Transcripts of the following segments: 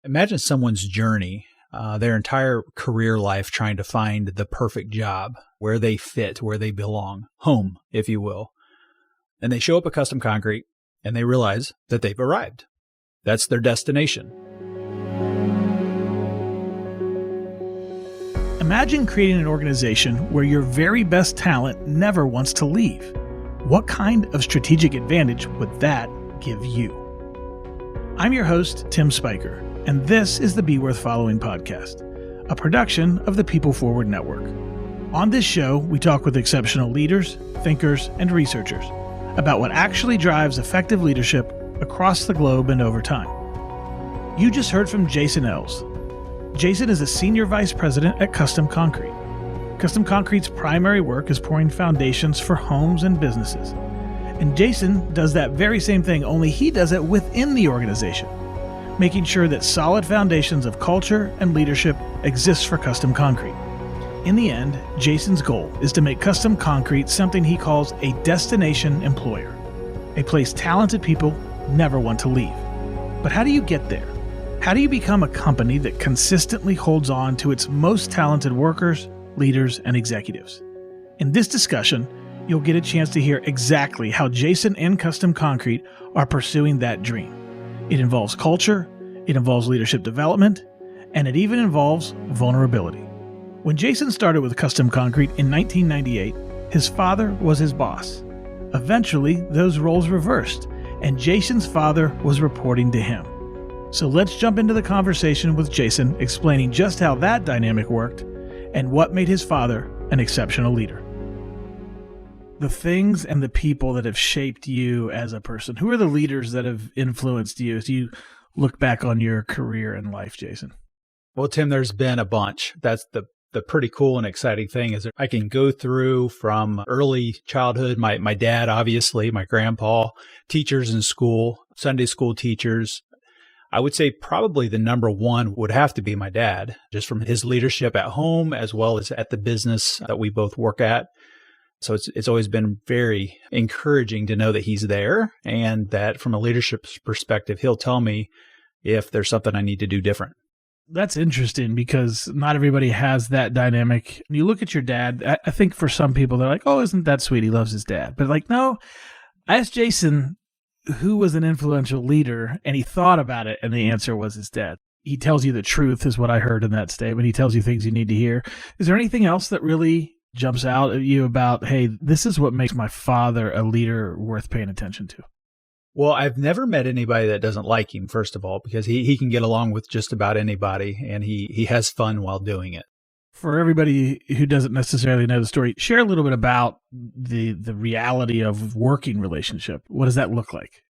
Imagine someone's journey, their entire career life trying to find the perfect job, where they fit, where they belong, home, if you will. And they show up at Custom Concrete and they realize that they've arrived. That's their destination. Imagine creating an organization where your very best talent never wants to leave. What kind of strategic advantage would that give you? I'm your host, Tim Spiker, and this is the Be Worth Following podcast, a production of the People Forward Network. On this show, we talk with exceptional leaders, thinkers, and researchers about what actually drives effective leadership across the globe and over time. You just heard from Jason Ells. Jason is a senior vice president at Custom Concrete. Custom Concrete's primary work is pouring foundations for homes and businesses. And Jason does that very same thing, only he does it within the organization, making sure that solid foundations of culture and leadership exist for Custom Concrete. In the end, Jason's goal is to make Custom Concrete something he calls a destination employer, a place talented people never want to leave. But how do you get there? How do you become a company that consistently holds on to its most talented workers, leaders, and executives? In this discussion, you'll get a chance to hear exactly how Jason and Custom Concrete are pursuing that dream. It involves culture, it involves leadership development, and it even involves vulnerability. When Jason started with Custom Concrete in 1998, his father was his boss. Eventually, those roles reversed, and Jason's father was reporting to him. So let's jump into the conversation with Jason, explaining just how that dynamic worked and what made his father an exceptional leader. The things and the people that have shaped you as a person, who are the leaders that have influenced you as you look back on your career and life, Jason? Well, Tim, there's been a bunch. That's the pretty cool and exciting thing is that I can go through from early childhood, my dad, obviously, my grandpa, teachers in school, Sunday school teachers. I would say probably the number one would have to be my dad, just from his leadership at home as well as at the business that we both work at. So it's always been very encouraging to know that he's there and that from a leadership perspective, he'll tell me if there's something I need to do different. That's interesting because not everybody has that dynamic. You look at your dad, I think for some people, they're like, oh, isn't that sweet? He loves his dad. But like, no, I asked Jason who was an influential leader, and he thought about it, and the answer was his dad. He tells you the truth is what I heard in that statement. He tells you things you need to hear. Is there anything else that really jumps out at you about, hey, this is what makes my father a leader worth paying attention to? Well, I've never met anybody that doesn't like him, first of all, because he can get along with just about anybody, and he has fun while doing it. For everybody who doesn't necessarily know the story, share a little bit about the reality of working relationship. What does that look like?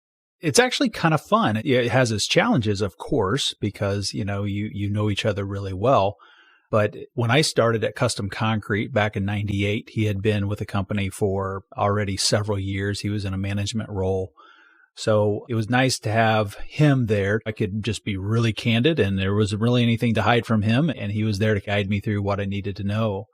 It's actually kind of fun. It has its challenges, of course, because, you know each other really well. But when I started at Custom Concrete back in 98, he had been with the company for already several years. He was in a management role. So it was nice to have him there. I could just be really candid and there wasn't really anything to hide from him. And he was there to guide me through what I needed to know.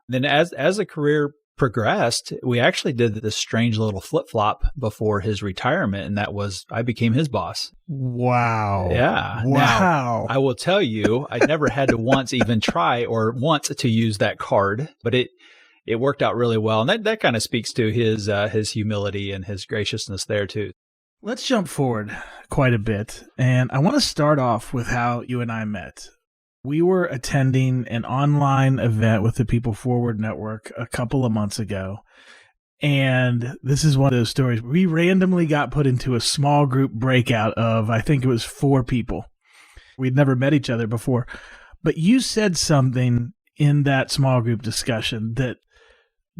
Then as the career progressed, we actually did this strange little flip-flop before his retirement. And that was, I became his boss. Wow. Yeah. Wow. Now, I will tell you, I never had to once even try or once to use that card, but it worked out really well. And that kind of speaks to his humility and his graciousness there too. Let's jump forward quite a bit. And I want to start off with how you and I met. We were attending an online event with the People Forward Network a couple of months ago. And this is one of those stories. We randomly got put into a small group breakout of, I think it was 4 people. We'd never met each other before. But you said something in that small group discussion that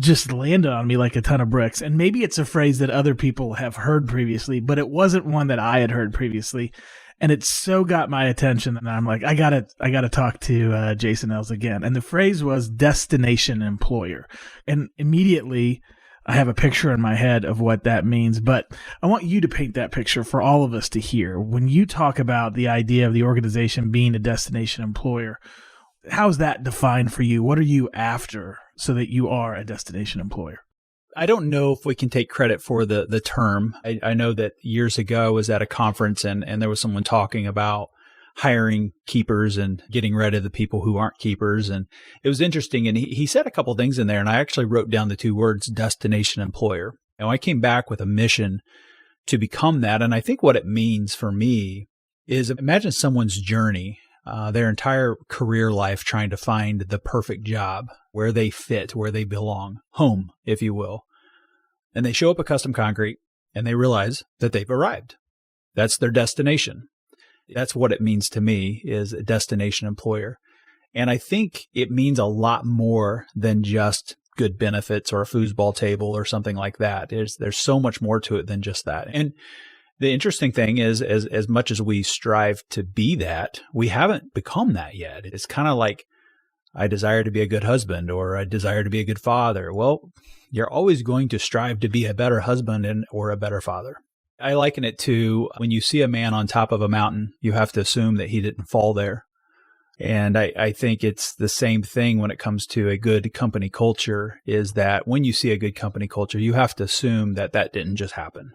just landed on me like a ton of bricks. And maybe it's a phrase that other people have heard previously, but it wasn't one that I had heard previously. And it so got my attention that I'm like, I gotta talk to Jason Ells again. And the phrase was destination employer. And immediately I have a picture in my head of what that means, but I want you to paint that picture for all of us to hear. When you talk about the idea of the organization being a destination employer, how's that defined for you? What are you after so that you are a destination employer? I don't know if we can take credit for the term. I know that years ago I was at a conference and there was someone talking about hiring keepers and getting rid of the people who aren't keepers. And it was interesting. And he said a couple things in there, and I actually wrote down the two words, destination employer. And I came back with a mission to become that. And I think what it means for me is, imagine someone's journey, their entire career life trying to find the perfect job, where they fit, where they belong, home, if you will. And they show up at Custom Concrete and they realize that they've arrived. That's their destination. That's what it means to me, is a destination employer. And I think it means a lot more than just good benefits or a foosball table or something like that. There's so much more to it than just that. And the interesting thing is, as much as we strive to be that, we haven't become that yet. It's kind of like, I desire to be a good husband, or I desire to be a good father. Well, you're always going to strive to be a better husband or a better father. I liken it to, when you see a man on top of a mountain, you have to assume that he didn't fall there. And I think it's the same thing when it comes to a good company culture, is that when you see a good company culture, you have to assume that that didn't just happen.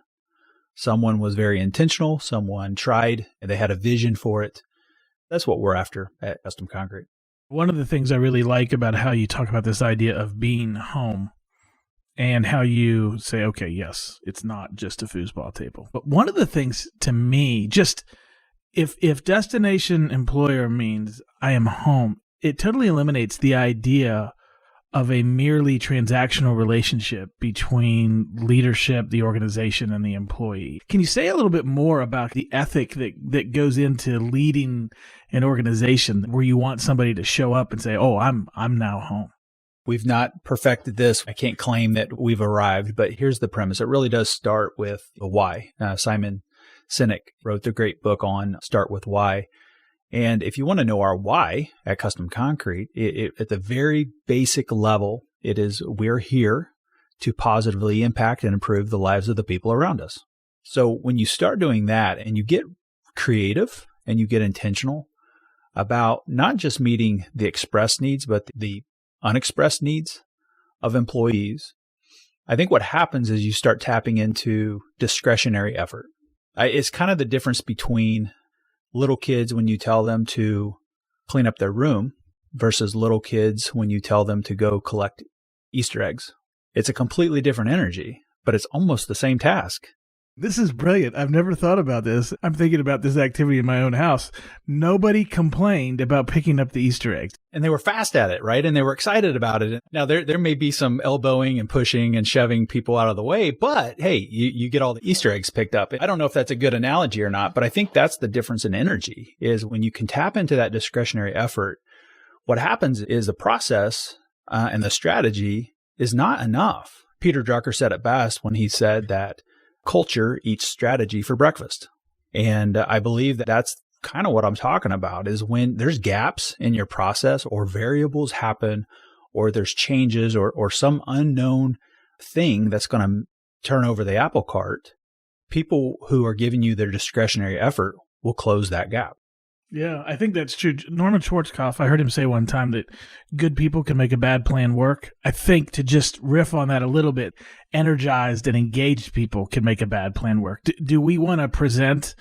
Someone was very intentional. Someone tried, and they had a vision for it. That's what we're after at Custom Concrete. One of the things I really like about how you talk about this idea of being home, and how you say, okay, yes, it's not just a foosball table. But one of the things to me, just if destination employer means I am home, it totally eliminates the idea of a merely transactional relationship between leadership, the organization, and the employee. Can you say a little bit more about the ethic that goes into leading an organization, where you want somebody to show up and say, oh, I'm now home? We've not perfected this. I can't claim that we've arrived, but here's the premise. It really does start with the why. Simon Sinek wrote the great book on Start With Why. And if you want to know our why at Custom Concrete, at the very basic level, it is, we're here to positively impact and improve the lives of the people around us. So when you start doing that, and you get creative and you get intentional about not just meeting the expressed needs, but the unexpressed needs of employees, I think what happens is you start tapping into discretionary effort. It's kind of the difference between little kids when you tell them to clean up their room versus little kids when you tell them to go collect Easter eggs. It's a completely different energy, but it's almost the same task. This is brilliant. I've never thought about this. I'm thinking about this activity in my own house. Nobody complained about picking up the Easter eggs. And they were fast at it, right? And they were excited about it. Now, there may be some elbowing and pushing and shoving people out of the way, but hey, you get all the Easter eggs picked up. I don't know if that's a good analogy or not, but I think that's the difference in energy, is when you can tap into that discretionary effort, what happens is the process and the strategy is not enough. Peter Drucker said it best when he said that culture eats strategy for breakfast. And I believe that that's kind of what I'm talking about, is when there's gaps in your process, or variables happen, or there's changes, or some unknown thing that's going to turn over the apple cart, people who are giving you their discretionary effort will close that gap. Yeah, I think that's true. Norman Schwarzkopf, I heard him say one time that good people can make a bad plan work. I think, to just riff on that a little bit, energized and engaged people can make a bad plan work. Do we want to present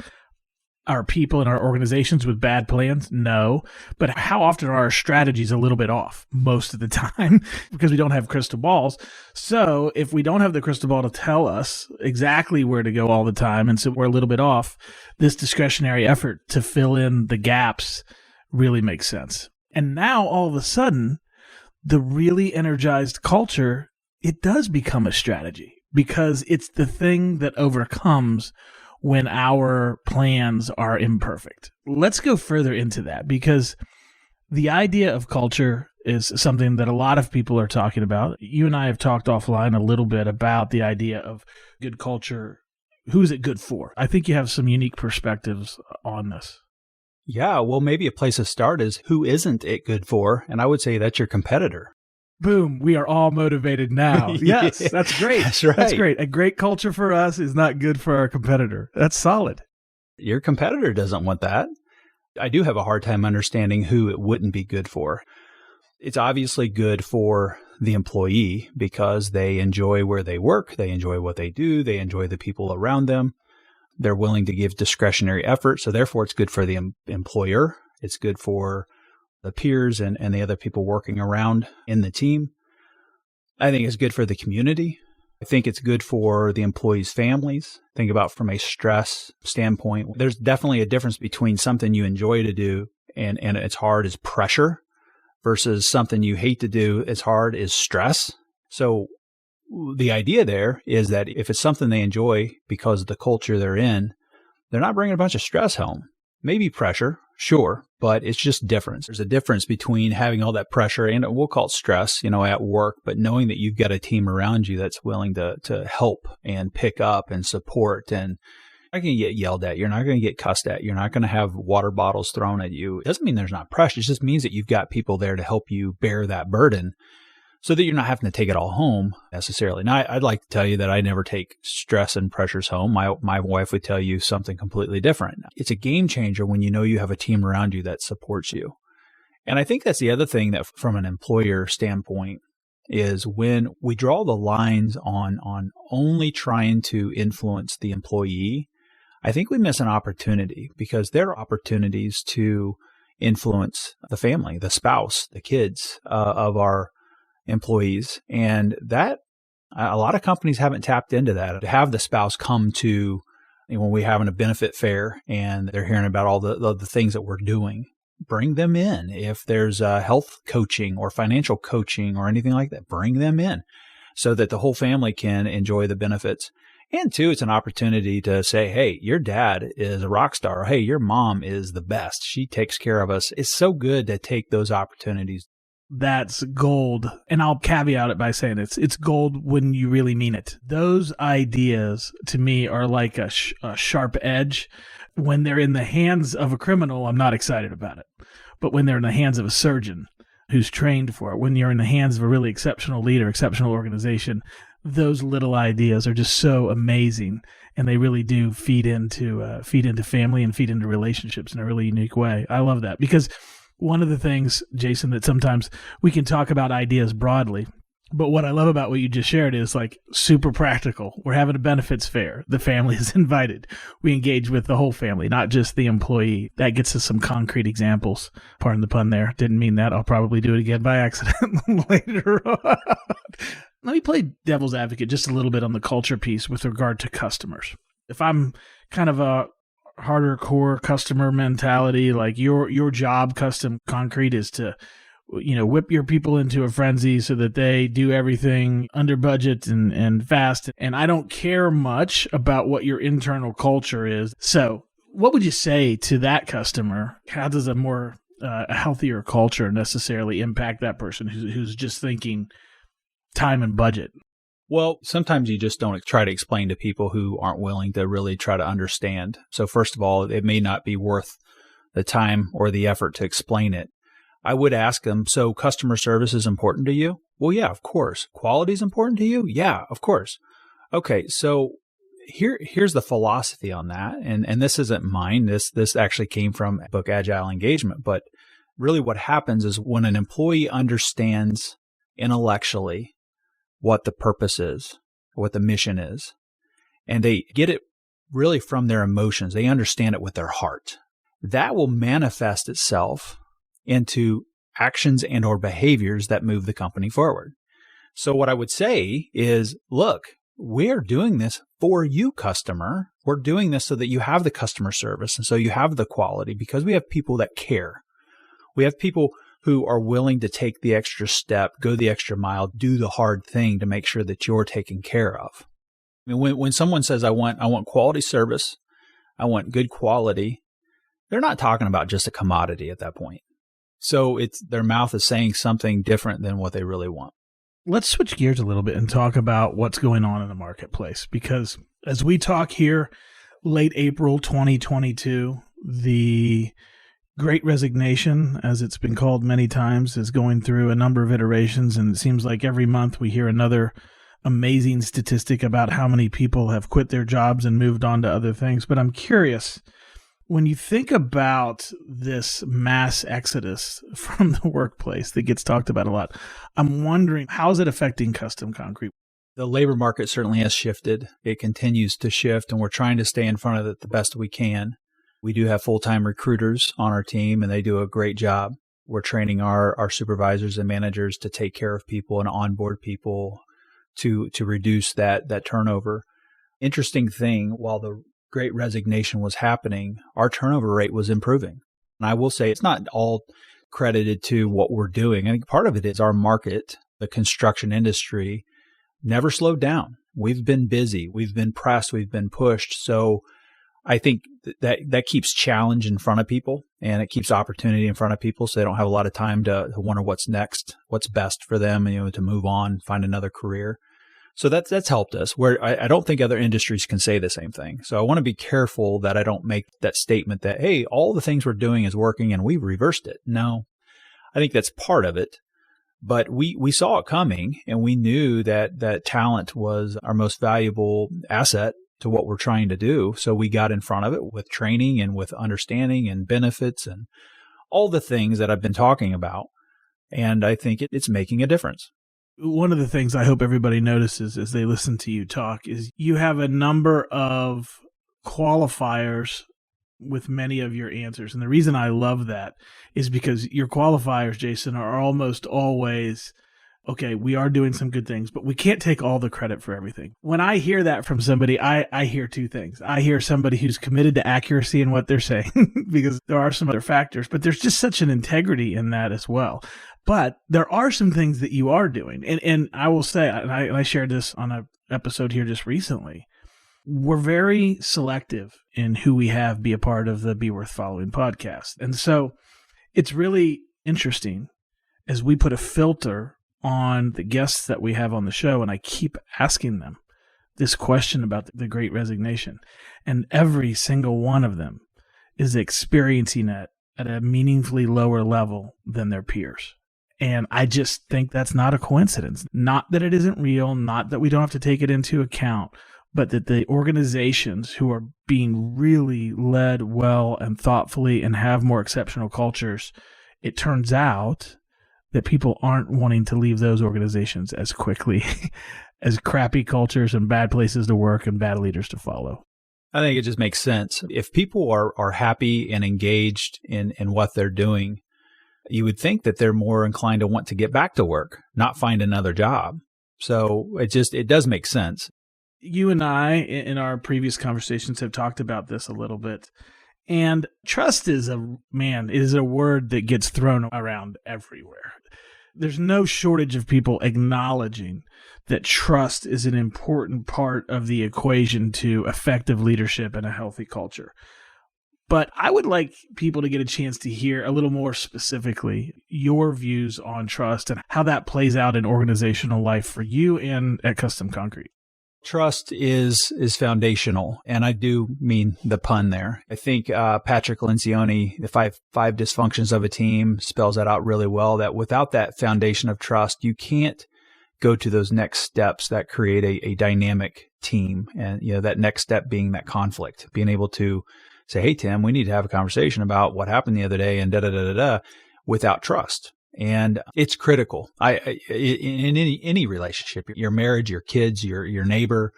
our people and our organizations with bad plans? No. But how often are our strategies a little bit off? Most of the time, because we don't have crystal balls. So if we don't have the crystal ball to tell us exactly where to go all the time, and so we're a little bit off, this discretionary effort to fill in the gaps really makes sense. And now all of a sudden, the really energized culture, it does become a strategy, because it's the thing that overcomes when our plans are imperfect. Let's go further into that, because the idea of culture is something that a lot of people are talking about. You and I have talked offline a little bit about the idea of good culture. Who's it good for? I think you have some unique perspectives on this. Yeah, well, maybe a place to start is, who isn't it good for? And I would say that's your competitor. Boom, we are all motivated now. Yes, Yeah, that's great. That's right. That's great. A great culture for us is not good for our competitor. That's solid. Your competitor doesn't want that. I do have a hard time understanding who it wouldn't be good for. It's obviously good for the employee, because they enjoy where they work, they enjoy what they do, they enjoy the people around them. They're willing to give discretionary effort. So therefore, it's good for the employer. It's good for the peers and the other people working around in the team. I think it's good for the community. I think it's good for the employees' families. Think about from a stress standpoint. There's definitely a difference between something you enjoy to do and it's hard is pressure versus something you hate to do, it's hard is stress. So the idea there is that if it's something they enjoy because of the culture they're in, they're not bringing a bunch of stress home. Maybe pressure, sure, but it's just difference. There's a difference between having all that pressure, and we'll call it stress, at work, but knowing that you've got a team around you that's willing to help and pick up and support. And you're not going to get yelled at. You're not going to get cussed at. You're not going to have water bottles thrown at you. It doesn't mean there's not pressure. It just means that you've got people there to help you bear that burden, so that you're not having to take it all home necessarily. Now, I'd like to tell you that I never take stress and pressures home. My wife would tell you something completely different. It's a game changer when you know you have a team around you that supports you. And I think that's the other thing that from an employer standpoint is when we draw the lines on only trying to influence the employee, I think we miss an opportunity, because there are opportunities to influence the family, the spouse, the kids of our employees. And that a lot of companies haven't tapped into that. To have the spouse come to when we're having a benefit fair and they're hearing about all the things that we're doing, bring them in. If there's health coaching or financial coaching or anything like that, bring them in so that the whole family can enjoy the benefits. And two, it's an opportunity to say, hey, your dad is a rock star. Or, hey, your mom is the best. She takes care of us. It's so good to take those opportunities. That's gold. And I'll caveat it by saying it's gold when you really mean it. Those ideas to me are like a sharp edge. When they're in the hands of a criminal, I'm not excited about it. But when they're in the hands of a surgeon who's trained for it, when you're in the hands of a really exceptional leader, exceptional organization, those little ideas are just so amazing. And they really do feed into family and feed into relationships in a really unique way. I love that, because one of the things, Jason, that sometimes we can talk about ideas broadly, but what I love about what you just shared is like super practical. We're having a benefits fair. The family is invited. We engage with the whole family, not just the employee. That gets us some concrete examples. Pardon the pun there. Didn't mean that. I'll probably do it again by accident later on. Let me play devil's advocate just a little bit on the culture piece with regard to customers. If I'm kind of a harder core customer mentality, like your job, Custom Concrete, is to whip your people into a frenzy so that they do everything under budget and fast, and I don't care much about what your internal culture is. So what would you say to that customer? How does a healthier culture necessarily impact that person who's just thinking time and budget? Well, sometimes you just don't try to explain to people who aren't willing to really try to understand. So first of all, it may not be worth the time or the effort to explain it. I would ask them, so customer service is important to you? Well, yeah, of course. Quality is important to you? Yeah, of course. Okay, so here's the philosophy on that. And this isn't mine. This actually came from the book Agile Engagement. But really what happens is when an employee understands intellectually what the purpose is, what the mission is, and they get it really from their emotions. They understand it with their heart. That will manifest itself into actions and or behaviors that move the company forward. So what I would say is, look, we're doing this for you, customer. We're doing this so that you have the customer service and so you have the quality, because we have people that care. We have people who are willing to take the extra step, go the extra mile, do the hard thing to make sure that you're taken care of. I mean, when someone says, I want quality service, I want good quality, they're not talking about just a commodity at that point. So their mouth is saying something different than what they really want. Let's switch gears a little bit and talk about what's going on in the marketplace, because as we talk here, late April 2022, the Great Resignation, as it's been called many times, is going through a number of iterations, and it seems like every month we hear another amazing statistic about how many people have quit their jobs and moved on to other things. But I'm curious, when you think about this mass exodus from the workplace that gets talked about a lot, I'm wondering, how is it affecting Custom Concrete? The labor market certainly has shifted. It continues to shift, and we're trying to stay in front of it the best we can. We do have full-time recruiters on our team, and they do a great job. We're training our supervisors and managers to take care of people and onboard people to reduce that turnover. Interesting thing, while the Great Resignation was happening, our turnover rate was improving. And I will say it's not all credited to what we're doing. I think part of it is our market, the construction industry, never slowed down. We've been busy. We've been pressed. We've been pushed. So I think that keeps challenge in front of people, and it keeps opportunity in front of people, so they don't have a lot of time to wonder what's next, what's best for them, to move on, find another career. So that's helped us, where I don't think other industries can say the same thing. So I want to be careful that I don't make that statement that, hey, all the things we're doing is working and we've reversed it. No, I think that's part of it. But we saw it coming, and we knew that talent was our most valuable asset to what we're trying to do. So we got in front of it with training and with understanding and benefits and all the things that I've been talking about. And I think it's making a difference. One of the things I hope everybody notices as they listen to you talk is you have a number of qualifiers with many of your answers. And the reason I love that is because your qualifiers, Jason, are almost always, okay, we are doing some good things, but we can't take all the credit for everything. When I hear that from somebody, I hear two things. I hear somebody who's committed to accuracy in what they're saying, because there are some other factors, but there's just such an integrity in that as well. But there are some things that you are doing. And I will say, and I shared this on an episode here just recently, we're very selective in who we have be a part of the Be Worth Following podcast. And so it's really interesting as we put a filter on the guests that we have on the show, and I keep asking them this question about the Great Resignation, and every single one of them is experiencing it at a meaningfully lower level than their peers. And I just think that's not a coincidence. Not that it isn't real, not that we don't have to take it into account, but that the organizations who are being really led well and thoughtfully and have more exceptional cultures, it turns out that people aren't wanting to leave those organizations as quickly as crappy cultures and bad places to work and bad leaders to follow. I think it just makes sense. If people are happy and engaged in what they're doing, you would think that they're more inclined to want to get back to work, not find another job. So it does make sense. You and I, in our previous conversations, have talked about this a little bit. And trust is a word that gets thrown around everywhere. There's no shortage of people acknowledging that trust is an important part of the equation to effective leadership and a healthy culture. But I would like people to get a chance to hear a little more specifically your views on trust and how that plays out in organizational life for you and at Custom Concrete. Trust is foundational, and I do mean the pun there. I think Patrick Lencioni, the five dysfunctions of a team, spells that out really well, that without that foundation of trust, you can't go to those next steps that create a dynamic team. And that next step being that conflict, being able to say, hey, Tim, we need to have a conversation about what happened the other day and da-da-da-da-da, without trust. And it's critical. In any relationship, your marriage, your kids, your neighbor,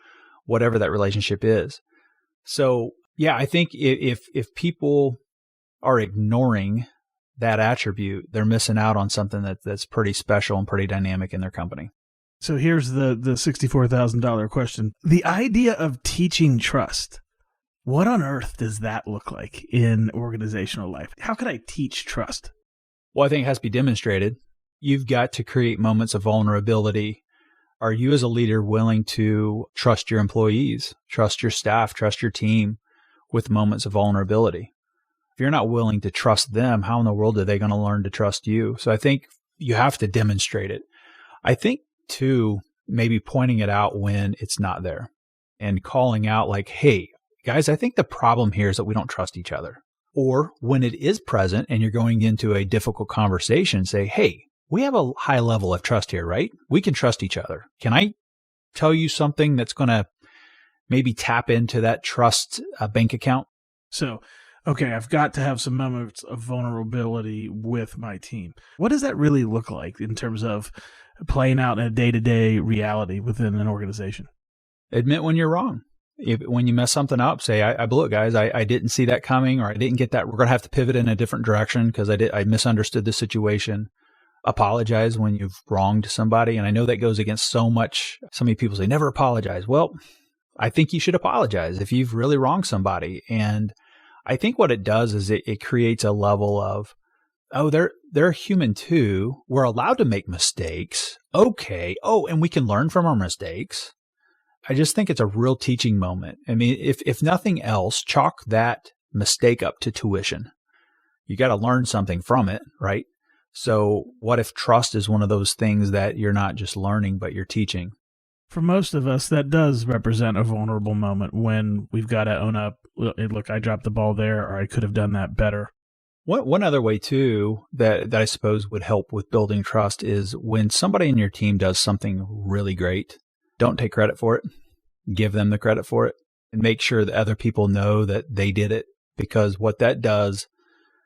whatever that relationship is. So yeah, I think if people are ignoring that attribute, they're missing out on something that's pretty special and pretty dynamic in their company. So here's the $64,000 question. The idea of teaching trust. What on earth does that look like in organizational life? How could I teach trust? Well, I think it has to be demonstrated. You've got to create moments of vulnerability. Are you as a leader willing to trust your employees, trust your staff, trust your team with moments of vulnerability? If you're not willing to trust them, how in the world are they going to learn to trust you? So I think you have to demonstrate it. I think, too, maybe pointing it out when it's not there and calling out like, hey, guys, I think the problem here is that we don't trust each other. Or when it is present and you're going into a difficult conversation, say, hey, we have a high level of trust here, right? We can trust each other. Can I tell you something that's going to maybe tap into that trust bank account? So Okay, I've got to have some moments of vulnerability with my team. What does that really look like in terms of playing out in a day-to-day reality within an organization? Admit when you're wrong. When you mess something up, say, I blew it, guys. I didn't see that coming, or I didn't get that. We're going to have to pivot in a different direction because I misunderstood the situation. Apologize when you've wronged somebody. And I know that goes against so many people say, never apologize. Well, I think you should apologize if you've really wronged somebody. And I think what it does is it creates a level of, oh, they're human too. We're allowed to make mistakes. Okay. Oh, and we can learn from our mistakes. I just think it's a real teaching moment. I mean, if nothing else, chalk that mistake up to tuition. You got to learn something from it, right? So what if trust is one of those things that you're not just learning, but you're teaching? For most of us, that does represent a vulnerable moment when we've got to own up. Look, I dropped the ball there, or I could have done that better. One other way too that I suppose would help with building trust is when somebody in your team does something really great, don't take credit for it. Give them the credit for it and make sure that other people know that they did it, because what that does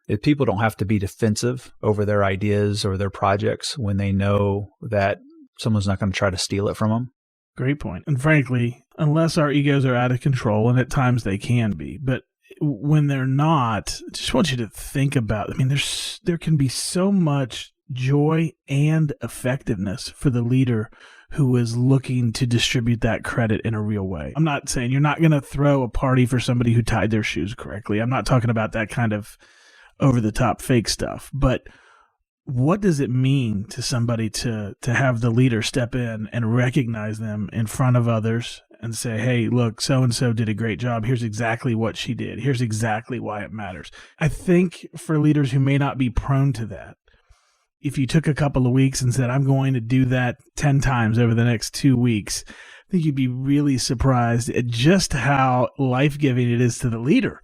is people don't have to be defensive over their ideas or their projects when they know that someone's not going to try to steal it from them. Great point. And frankly, unless our egos are out of control, and at times they can be, but when they're not, I just want you to think about, there can be so much joy and effectiveness for the leader who is looking to distribute that credit in a real way. I'm not saying you're not going to throw a party for somebody who tied their shoes correctly. I'm not talking about that kind of over-the-top fake stuff. But what does it mean to somebody to have the leader step in and recognize them in front of others and say, hey, look, so-and-so did a great job. Here's exactly what she did. Here's exactly why it matters. I think for leaders who may not be prone to that, if you took a couple of weeks and said, I'm going to do that 10 times over the next 2 weeks, I think you'd be really surprised at just how life-giving it is to the leader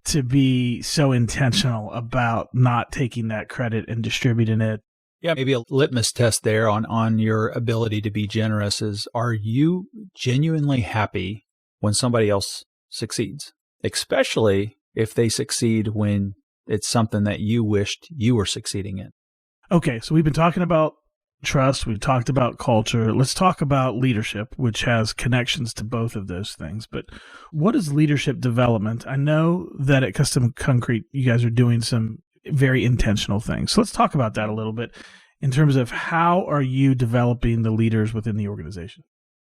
to be so intentional about not taking that credit and distributing it. Yeah, maybe a litmus test there on your ability to be generous is, are you genuinely happy when somebody else succeeds? Especially if they succeed when it's something that you wished you were succeeding in. Okay, so we've been talking about trust. We've talked about culture. Let's talk about leadership, which has connections to both of those things. But what is leadership development? I know that at Custom Concrete, you guys are doing some very intentional things. So let's talk about that a little bit in terms of how are you developing the leaders within the organization?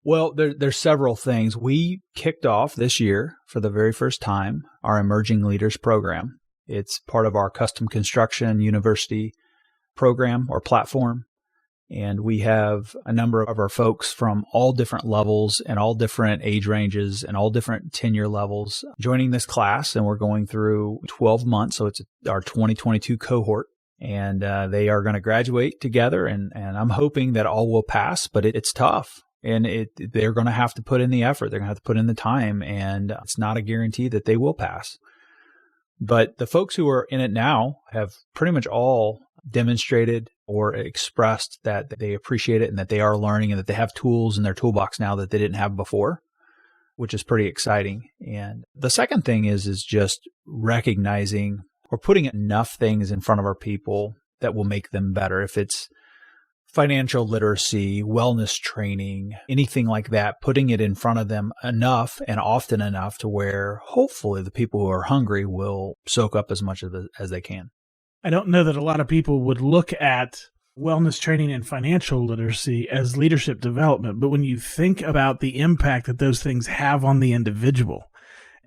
Well, there's several things. We kicked off this year for the very first time our Emerging Leaders program. It's part of our Custom Construction University program or platform. And we have a number of our folks from all different levels and all different age ranges and all different tenure levels joining this class. And we're going through 12 months. So it's our 2022 cohort. And they are going to graduate together. And I'm hoping that all will pass, but it's tough. And they're going to have to put in the effort. They're going to have to put in the time. And it's not a guarantee that they will pass. But the folks who are in it now have pretty much all demonstrated or expressed that they appreciate it and that they are learning and that they have tools in their toolbox now that they didn't have before, which is pretty exciting. And the second thing is just recognizing or putting enough things in front of our people that will make them better. If it's financial literacy, wellness training, anything like that, putting it in front of them enough and often enough to where hopefully the people who are hungry will soak up as much of it as they can. I don't know that a lot of people would look at wellness training and financial literacy as leadership development, but when you think about the impact that those things have on the individual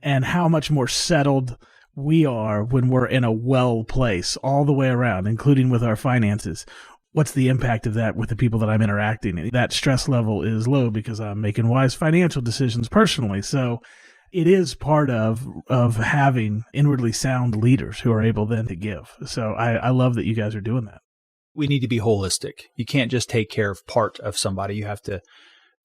and how much more settled we are when we're in a well place all the way around, including with our finances, what's the impact of that with the people that I'm interacting? That stress level is low because I'm making wise financial decisions personally. So it is part of having inwardly sound leaders who are able then to give. So I love that you guys are doing that. We need to be holistic. You can't just take care of part of somebody. You have to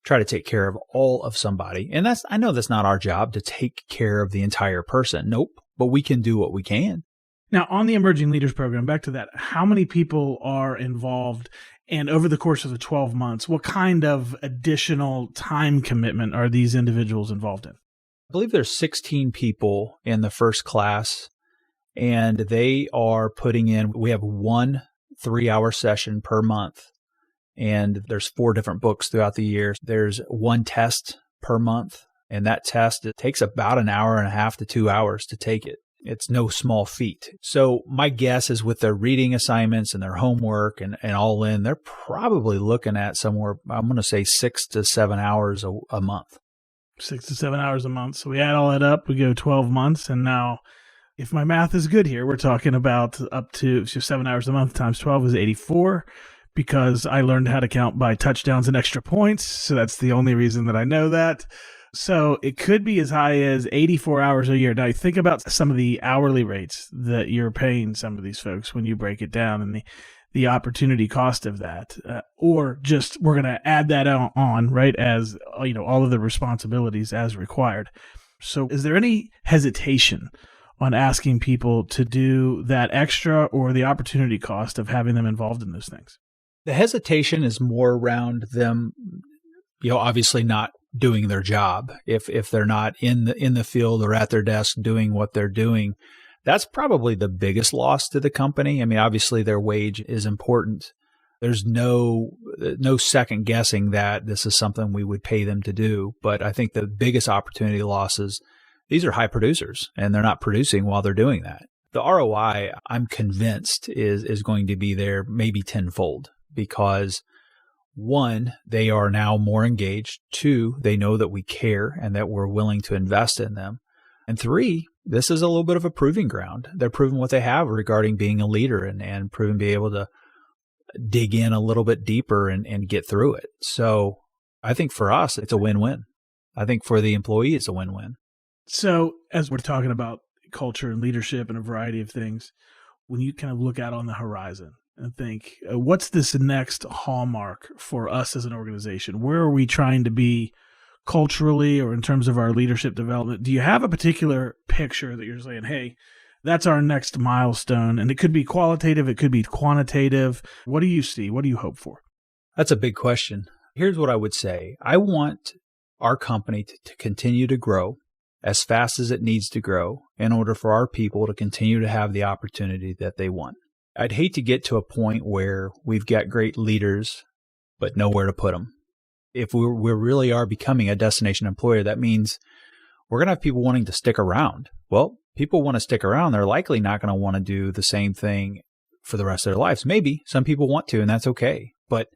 try to take care of all of somebody. And I know that's not our job to take care of the entire person. Nope. But we can do what we can. Now, on the Emerging Leaders Program, back to that, how many people are involved? And over the course of the 12 months, what kind of additional time commitment are these individuals involved in? I believe there's 16 people in the first class. And they are putting in, we have 1 3-hour session per month. And there's 4 different books throughout the year. There's 1 test per month. And that test, it takes about an hour and a half to 2 hours to take it. It's no small feat. So my guess is with their reading assignments and their homework and all in, they're probably looking at somewhere, I'm going to say 6 to 7 hours a month. 6 to 7 hours a month. So we add all that up, we go 12 months. And now, if my math is good here, we're talking about up to 7 hours a month times 12 is 84, because I learned how to count by touchdowns and extra points. So that's the only reason that I know that. So it could be as high as 84 hours a year. Now, you think about some of the hourly rates that you're paying some of these folks when you break it down, and the opportunity cost of that, or just we're going to add that on, right, as all of the responsibilities as required. So is there any hesitation on asking people to do that extra, or the opportunity cost of having them involved in those things? The hesitation is more around them, obviously not doing their job. If they're not in the field or at their desk doing what they're doing, that's probably the biggest loss to the company. I mean, obviously their wage is important. There's no second guessing that this is something we would pay them to do. But I think the biggest opportunity loss is these are high producers and they're not producing while they're doing that. The ROI, I'm convinced, is going to be there maybe tenfold, because 1, they are now more engaged. 2, they know that we care and that we're willing to invest in them. And 3, this is a little bit of a proving ground. They're proving what they have regarding being a leader and proving to be able to dig in a little bit deeper and get through it. So I think for us, it's a win-win. I think for the employee, it's a win-win. So as we're talking about culture and leadership and a variety of things, when you kind of look out on the horizon and think, what's this next hallmark for us as an organization? Where are we trying to be culturally or in terms of our leadership development? Do you have a particular picture that you're saying, hey, that's our next milestone? And it could be qualitative, it could be quantitative. What do you see? What do you hope for? That's a big question. Here's what I would say. I want our company to continue to grow as fast as it needs to grow in order for our people to continue to have the opportunity that they want. I'd hate to get to a point where we've got great leaders, but nowhere to put them. If we really are becoming a destination employer, that means we're going to have people wanting to stick around. Well, people want to stick around. They're likely not going to want to do the same thing for the rest of their lives. Maybe some people want to, and that's okay. But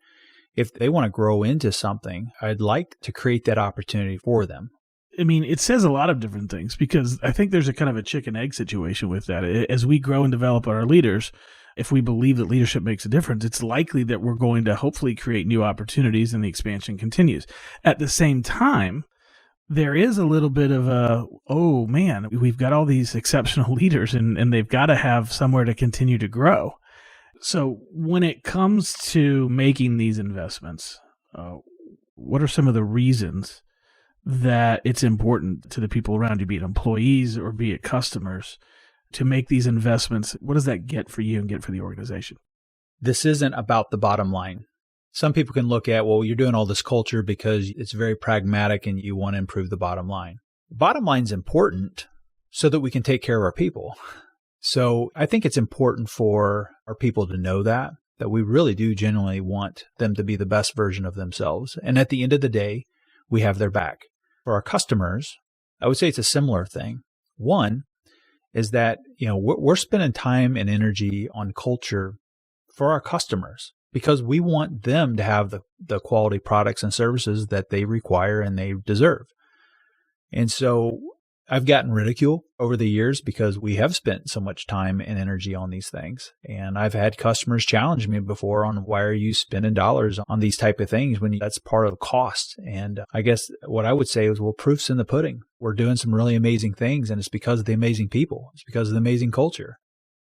if they want to grow into something, I'd like to create that opportunity for them. I mean, it says a lot of different things, because I think there's a kind of a chicken egg situation with that. As we grow and develop our leaders, if we believe that leadership makes a difference, it's likely that we're going to hopefully create new opportunities and the expansion continues. At the same time, there is a little bit of a, oh man, we've got all these exceptional leaders and they've got to have somewhere to continue to grow. So when it comes to making these investments, what are some of the reasons that it's important to the people around you, be it employees or be it customers, to make these investments? What does that get for you and get for the organization? This isn't about the bottom line. Some people can look at, well, you're doing all this culture because it's very pragmatic and you want to improve the bottom line. The bottom line is important so that we can take care of our people. So I think it's important for our people to know that we really do genuinely want them to be the best version of themselves. And at the end of the day, we have their back. For our customers, I would say it's a similar thing. One is that, we're spending time and energy on culture for our customers because we want them to have the quality products and services that they require and they deserve. And so I've gotten ridicule over the years because we have spent so much time and energy on these things. And I've had customers challenge me before on, why are you spending dollars on these type of things when that's part of the cost? And I guess what I would say is, well, proof's in the pudding. We're doing some really amazing things, and it's because of the amazing people. It's because of the amazing culture.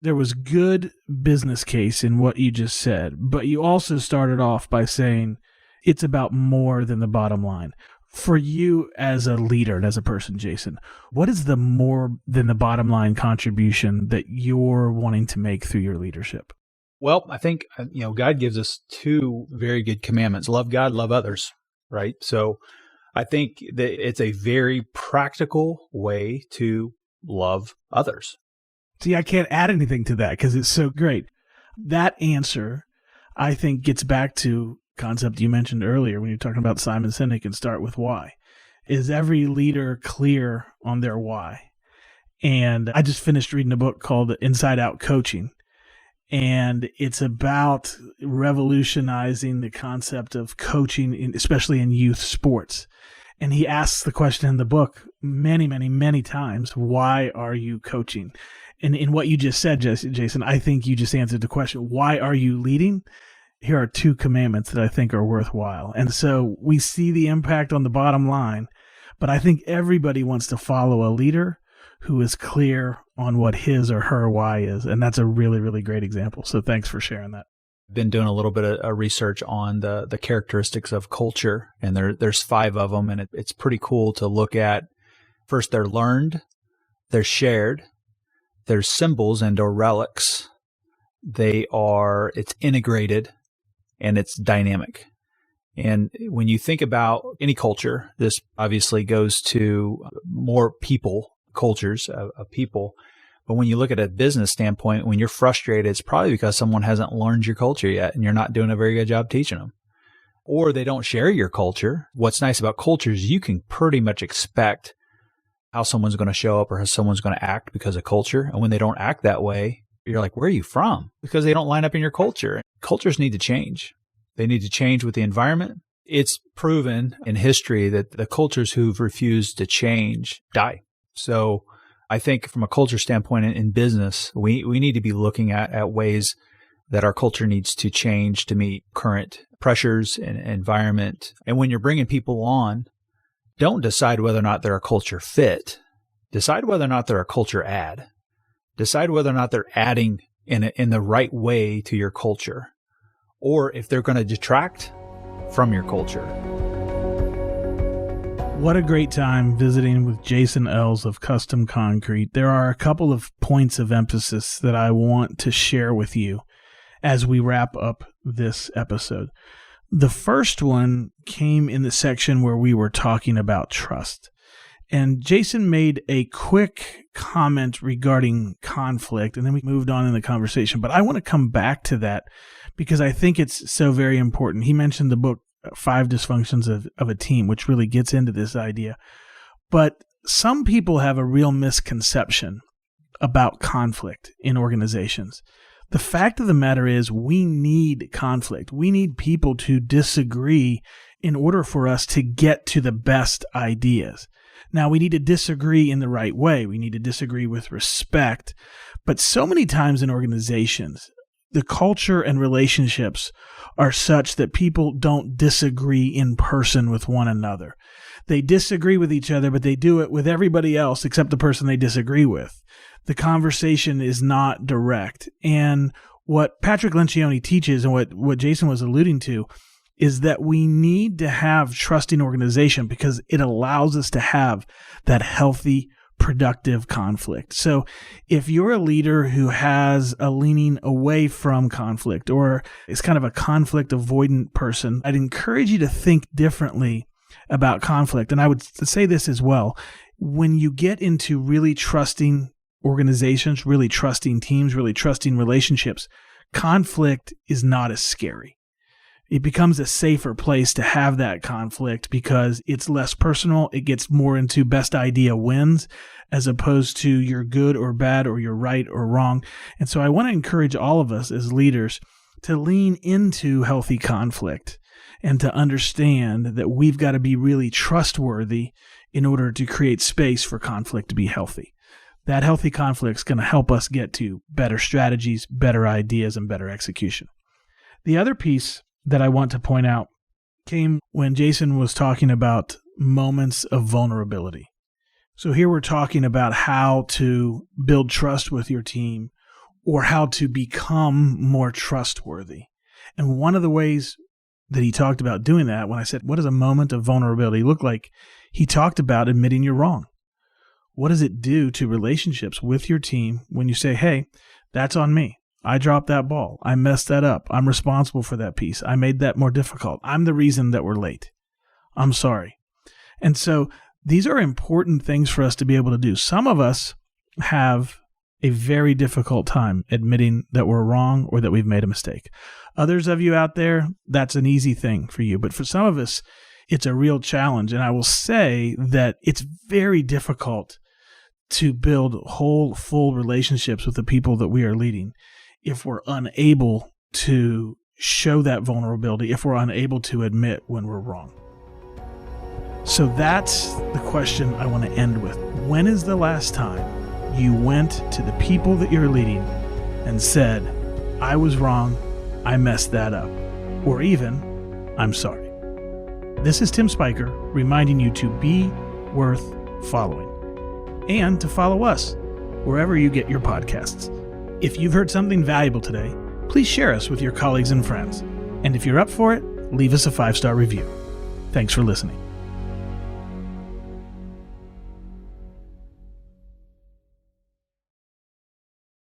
There was good business case in what you just said, but you also started off by saying it's about more than the bottom line. For you as a leader and as a person, Jason, what is the more than the bottom line contribution that you're wanting to make through your leadership? Well, I think, God gives us 2 very good commandments. Love God, love others, right? So I think that it's a very practical way to love others. See, I can't add anything to that because it's so great. That answer, I think, gets back to concept you mentioned earlier when you're talking about Simon Sinek and start with why. Is every leader clear on their why? And I just finished reading a book called Inside Out Coaching, and it's about revolutionizing the concept of coaching, especially in youth sports. And he asks the question in the book many, many, many times, why are you coaching? And in what you just said, Jason, I think you just answered the question. Why are you leading? Here are 2 commandments that I think are worthwhile. And so we see the impact on the bottom line, but I think everybody wants to follow a leader who is clear on what his or her why is. And that's a really, really great example. So thanks for sharing that. Been doing a little bit of research on the characteristics of culture, and there's 5 of them, and it's pretty cool to look at. First, they're learned, they're shared, there's symbols and or relics, it's integrated, and it's dynamic. And when you think about any culture, this obviously goes to more people, cultures of people. But when you look at a business standpoint, when you're frustrated, it's probably because someone hasn't learned your culture yet and you're not doing a very good job teaching them. Or they don't share your culture. What's nice about culture is you can pretty much expect how someone's going to show up or how someone's going to act because of culture. And when they don't act that way, you're like, where are you from? Because they don't line up in your culture. Cultures need to change. They need to change with the environment. It's proven in history that the cultures who've refused to change die. So I think from a culture standpoint in business, we need to be looking at ways that our culture needs to change to meet current pressures and environment. And when you're bringing people on, don't decide whether or not they're a culture fit. Decide whether or not they're a culture add. Decide whether or not they're adding in the right way to your culture, or if they're going to detract from your culture. What a great time visiting with Jason Ells of Custom Concrete. There are a couple of points of emphasis that I want to share with you as we wrap up this episode. The first one came in the section where we were talking about trust. And Jason made a quick comment regarding conflict, and then we moved on in the conversation. But I want to come back to that because I think it's so very important. He mentioned the book, 5 Dysfunctions of a Team, which really gets into this idea. But some people have a real misconception about conflict in organizations. The fact of the matter is we need conflict. We need people to disagree in order for us to get to the best ideas. Now, we need to disagree in the right way. We need to disagree with respect. But so many times in organizations, the culture and relationships are such that people don't disagree in person with one another. They disagree with each other, but they do it with everybody else except the person they disagree with. The conversation is not direct. And what Patrick Lencioni teaches and what Jason was alluding to is that we need to have trusting organization because it allows us to have that healthy, productive conflict. So if you're a leader who has a leaning away from conflict or is kind of a conflict avoidant person, I'd encourage you to think differently about conflict. And I would say this as well. When you get into really trusting organizations, really trusting teams, really trusting relationships, conflict is not as scary. It becomes a safer place to have that conflict because it's less personal. It gets more into best idea wins as opposed to you're good or bad or you're right or wrong. And so I want to encourage all of us as leaders to lean into healthy conflict and to understand that we've got to be really trustworthy in order to create space for conflict to be healthy. That healthy conflict is going to help us get to better strategies, better ideas, and better execution. The other piece that I want to point out came when Jason was talking about moments of vulnerability. So here we're talking about how to build trust with your team or how to become more trustworthy. And one of the ways that he talked about doing that, when I said, what does a moment of vulnerability look like? He talked about admitting you're wrong. What does it do to relationships with your team when you say, hey, that's on me. I dropped that ball. I messed that up. I'm responsible for that piece. I made that more difficult. I'm the reason that we're late. I'm sorry. And so these are important things for us to be able to do. Some of us have a very difficult time admitting that we're wrong or that we've made a mistake. Others of you out there, that's an easy thing for you. But for some of us, it's a real challenge. And I will say that it's very difficult to build whole, full relationships with the people that we are leading if we're unable to show that vulnerability, if we're unable to admit when we're wrong. So that's the question I want to end with. When is the last time you went to the people that you're leading and said, I was wrong, I messed that up, or even, I'm sorry? This is Tim Spiker reminding you to be worth following and to follow us wherever you get your podcasts. If you've heard something valuable today, please share us with your colleagues and friends. And if you're up for it, leave us a 5-star review. Thanks for listening.